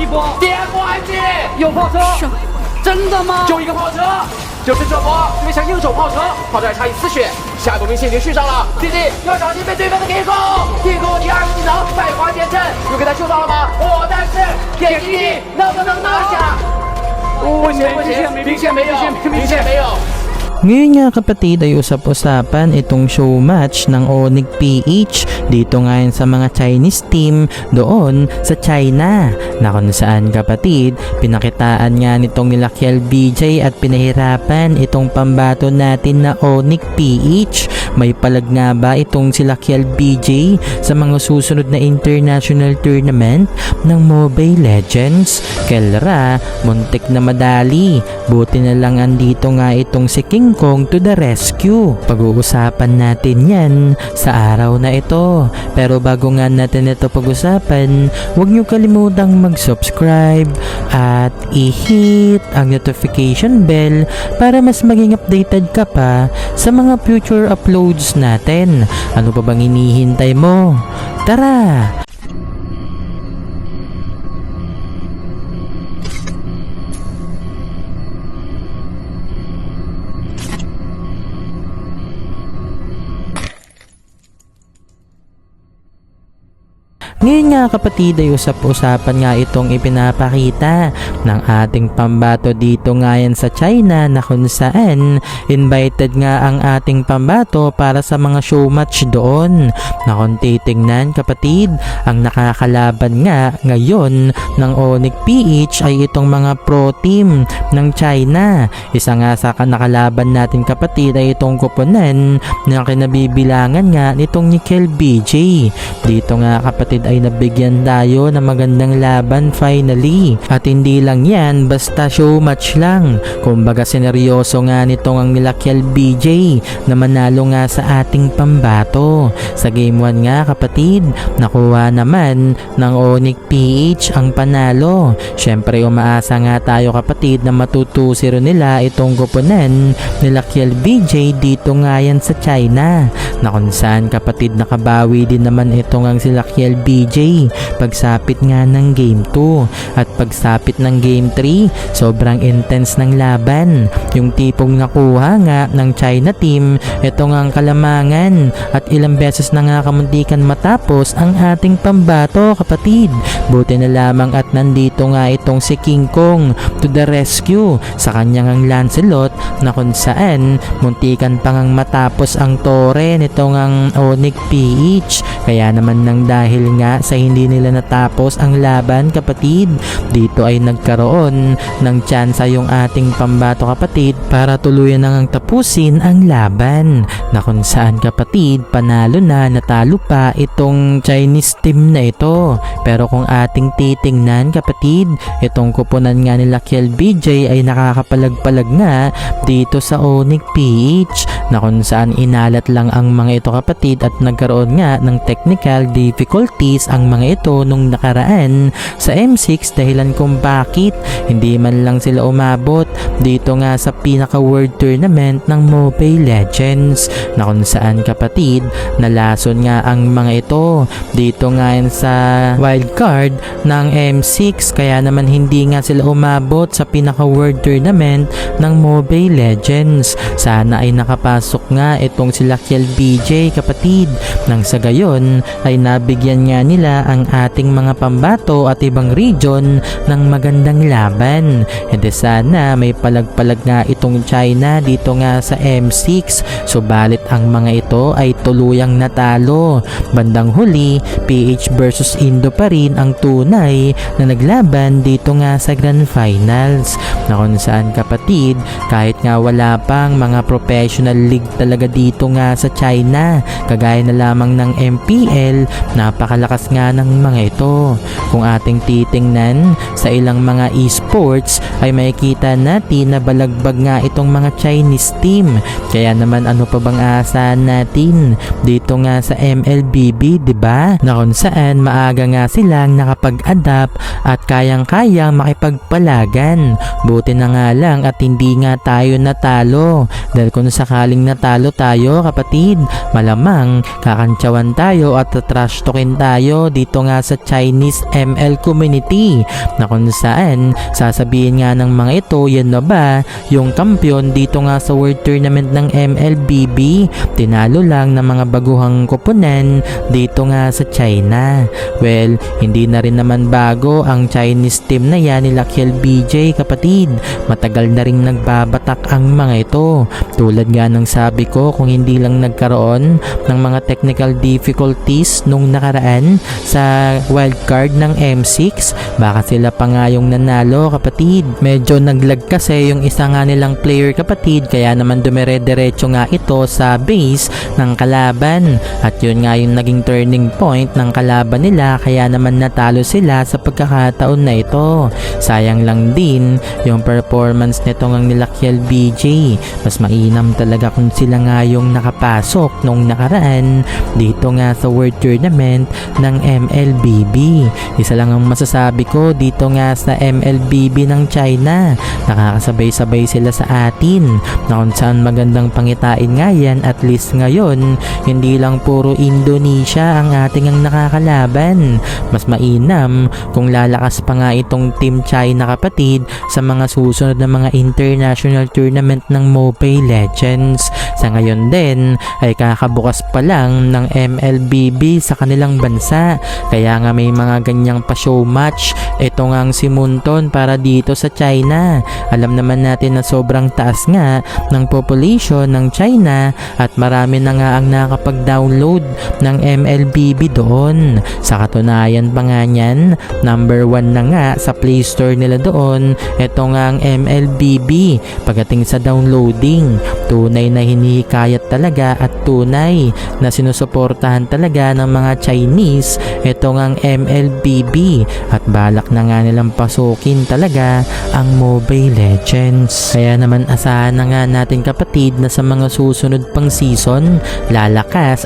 一波，点火安吉，有炮车，真的吗？就一个炮车，就是这波特别像硬手炮车，炮车还差一丝血，下一波兵线已经续上了，弟弟要小心被对方的铁狗，铁狗第二个技能百花剑阵，又给他秀到了吗？但是铁弟弟能不能拿下？不行，兵线没有，兵线没有。 Ngayon nga kapatid ay usap-usapan itong show match ng Onyx PH dito ngayon sa mga Chinese team doon sa China na kung saan kapatid pinakitaan nga nitong nila Kiel BJ at pinahirapan itong pambato natin na Onyx PH. May palag nga ba itong sila Kiel BJ sa mga susunod na international tournament ng Mobile Legends? Kelra, muntik na madali. Buti na lang andito nga itong si King Kong to the rescue. Pag-uusapan natin yan sa araw na ito. Pero bago nga natin ito pag-usapan, huwag nyo kalimutang mag-subscribe at i-hit ang notification bell para mas maging updated ka pa sa mga future uploads natin. Ano pa bang hinihintay mo? Tara! Ngayon nga kapatid ay usap-usapan nga itong ipinapakita ng ating pambato dito nga yan sa China na kung saan invited nga ang ating pambato para sa mga show match doon. Na kung titingnan kapatid, ang nakakalaban nga ngayon ng Onyx PH ay itong mga pro team ng China. Isa nga sa nakalaban natin kapatid ay itong koponan na kinabibilangan nga nitong ni Kiel BJ. Dito nga kapatid ay nabigyan tayo ng magandang laban finally. At hindi lang yan, basta show match lang. Kumbaga sineryoso nga nitong ang nila Kiel BJ na manalo nga sa ating pambato. Sa game 1 nga kapatid, nakuha naman ng Onyx PH ang panalo. Syempre umaasa nga tayo kapatid na matutusiro nila itong koponan nila Kiel BJ dito nga yan sa China. Na kung saan kapatid nakabawi din naman itong ang sila Kiel BJ pagsapit nga ng game 2 at pagsapit ng game 3 sobrang intense ng laban, yung tipong nakuha nga ng China team itong ang kalamangan at ilang beses na nga kamuntikan matapos ang ating pambato kapatid. Buti na lamang at nandito nga itong si King Kong to the rescue sa kanyang ang Lancelot na kung saan muntikan pang ang matapos ang tore nitong ang Onyx PH. Kaya naman nang dahil nga sa hindi nila natapos ang laban kapatid, dito ay nagkaroon ng tsansa yung ating pambato kapatid para tuluyan nang tapusin ang laban. Na kung saan kapatid panalo na, natalo pa itong Chinese team na ito. Pero kung ating titingnan kapatid, itong kuponan nga nila Kiel BJ ay nakakapalag-palag nga dito sa Onyx PH na kung saan inalat lang ang mga ito kapatid at nagkaroon nga ng technical difficulties ang mga ito nung nakaraan sa M6 dahilan kung bakit hindi man lang sila umabot dito nga sa pinaka world tournament ng Mobile Legends na kung saan kapatid nalason nga ang mga ito dito nga yan sa wildcard ng M6 kaya naman hindi nga sila umabot sa pinaka world tournament ng Mobile Legends. Sana ay nakapasok nga itong sila Kiel BJ kapatid nang sa gayon ay nabigyan nga nila ang ating mga pambato at ibang region ng magandang laban. E de sana may palag-palag nga itong China dito nga sa M6 subalit ang mga ito ay tuluyang natalo. Bandang huli PH versus Indo pa rin ang tunay na naglaban dito nga sa Grand Finals na kung saan kapatid kahit nga wala pang mga professional league talaga dito nga sa China kagaya na lamang ng MPL, napakalakas nga ng mga ito. Kung ating titingnan sa ilang mga esports ay makikita natin na balagbag nga itong mga Chinese team. Kaya naman ano pa bang aasahan natin dito nga sa MLBB, 'di ba? Na kung saan maaga nga silang nakapag-adapt at kayang-kayang makipagpalagan. Buti na nga lang at hindi nga tayo natalo. Dahil kung sakaling natalo tayo kapatid, malamang kakantsawan tayo at trash talkin tayo tayo dito nga sa Chinese ML community na kung saan sasabihin nga ng mga ito, yan na ba yung kampiyon dito nga sa World Tournament ng MLBB, tinalo lang ng mga baguhang koponan dito nga sa China. Well, hindi na rin naman bago ang Chinese team na yan ni Lakiel BJ kapatid. Matagal na rin nagbabatak ang mga ito. Tulad nga ng sabi ko, kung hindi lang nagkaroon ng mga technical difficulties nung nakaraan sa wildcard ng M6, baka sila pa nga yung nanalo kapatid. Medyo naglag kasi yung isa nga nilang player kapatid, kaya naman dumire-diretso nga ito sa base ng kalaban. At yun nga yung naging turning point ng kalaban nila, kaya naman natalo sila sa pagkakataon na ito. Sayang lang din yung performance nito ng Lakiel BJ. Mas mainam talaga kung sila nga yung nakapasok nung nakaraan dito nga sa World Tournament ng MLBB. Isa lang ang masasabi ko dito nga sa MLBB ng China. Nakakasabay-sabay sila sa atin na kung saan magandang pangitain nga yan. At least ngayon, hindi lang puro Indonesia ang ating ang nakakalaban. Mas mainam kung lalakas pa nga itong Team China kapatid sa mga susunod na mga international tournament ng Mobile Legends. Sa ngayon din ay kakabukas pa lang ng MLBB sa kanilang bansa, kaya nga may mga ganyang pa-show match ito nga ang simunton para dito sa China. Alam naman natin na sobrang taas nga ng population ng China at marami na nga ang nakapag-download ng MLBB doon. Sa katunayan pa nga niyan, number 1 na nga sa Play Store nila doon ito nga ang MLBB. Pagdating sa downloading, tunay na hinihikayat talaga at tunay na sinusuportahan talaga ng mga Chinese ito nga ang MLBB at balak na nga nilang pasukin talaga ang Mobile Legends. Kaya naman asahan na nga natin kapatid na sa mga susunod pang season, lalakas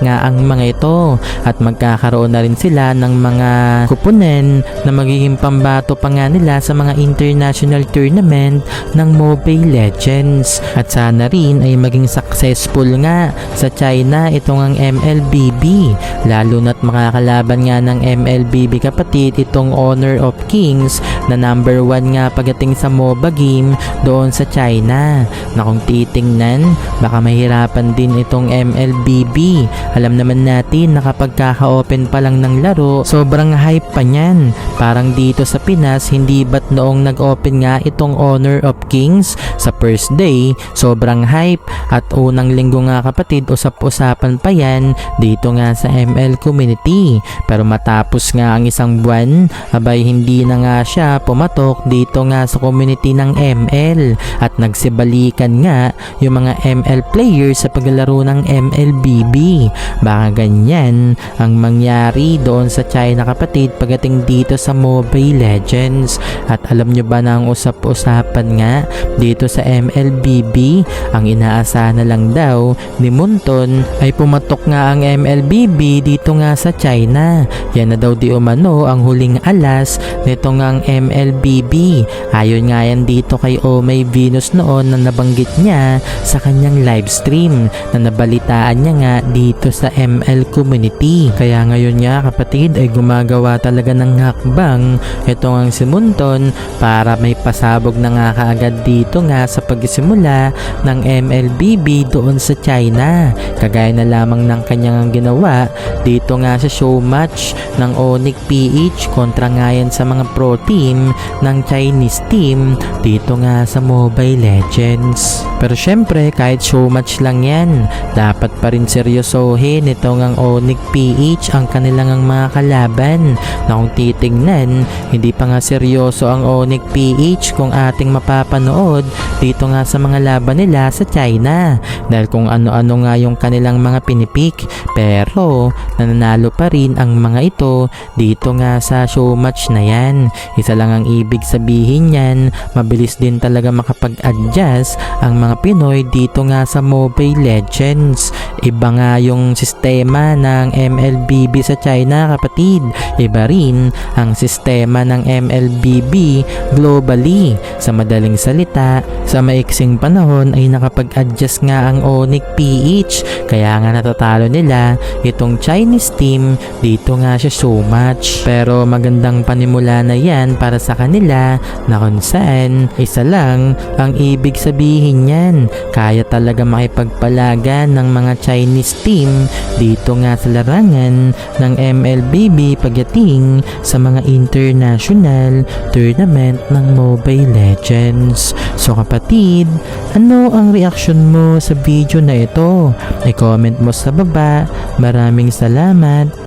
nga ang mga ito at magkakaroon na rin sila ng mga kuponen na magiging pambato pa nga nila sa mga international tournament ng Mobile Legends. At sana rin ay maging successful nga sa China itong ang MLBB, lalo na't makakalaban nga ng MLBB kapatid itong Honor of Kings na number 1 nga pagdating sa MOBA game doon sa China, na kung titingnan baka mahirapan din itong MLBB. Alam naman natin na kapag kaka-open pa lang ng laro, sobrang hype pa niyan. Parang dito sa Pinas, hindi ba't noong nag-open nga itong Honor of Kings sa first day, sobrang hype at unang linggo nga kapatid, usap-usapan pa yan dito nga sa ML community. Pero matapos nga ang isang buwan, abay hindi na nga siya pumatok dito nga sa community ng ML at nagsibalikan nga yung mga ML players sa paglalaro ng MLBB. Baka ganyan ang mangyari doon sa China kapatid pagdating dito sa Mobile Legends. At alam nyo ba na ang usap-usapan nga dito sa MLBB, ang inaasahan na lang daw ni Munton ay pumatok nga ang MLBB dito nga sa China. Yan na daw di umano ang huling alas nito nga ang MLBB. Ayon nga yan dito kay Omay Venus noon na nabanggit niya sa kanyang livestream na nabalitaan niya nga dito sa ML community. Kaya ngayon nga kapatid ay gumagawa talaga ng hakbang ito ang si Munton para may pasabog na nga kaagad dito nga sa pagsimula ng MLBB doon sa China. Kagaya na lamang ng kanyang ginawa dito nga sa show match ng Onyx PH kontra nga yan sa mga pro team ng Chinese team dito nga sa Mobile Legends. Pero syempre kahit show match lang yan, dapat pa rin seryosohin ito ng Onyx PH ang kanilang mga kalaban, na kung titingnan hindi pa nga seryoso ang Onyx PH kung ating mapapanood dito nga sa mga laban nila sa China, dahil kung ano-ano nga yung kanilang mga pinipik, pero nananalo pa rin ang mga ito dito nga sa show match na yan. Isa lang ang ibig sabihin yan, mabilis din talaga makapag-adjust ang mga Pinoy dito nga sa Mobile Legends. Iba nga yung sistema ng MLBB sa China, kapatid. Iba rin ang sistema ng MLBB globally. Sa madaling salita, sa maiksing panahon ay nakapag-adjust nga ang Onyx PH, kaya nga natatalo nila itong Chinese team dito nga siya so much. Pero magandang panimula na yan para sa kanila na kung saan isa lang ang ibig sabihin yan, kaya talaga makipagpalagan ng mga Chinese team dito nga sa larangan ng MLBB pagdating sa mga international tournament ng Mobile Legends. So kapatid, ano ang reaksyon mo sa video na ito? I-comment mo sa baba. Maraming salamat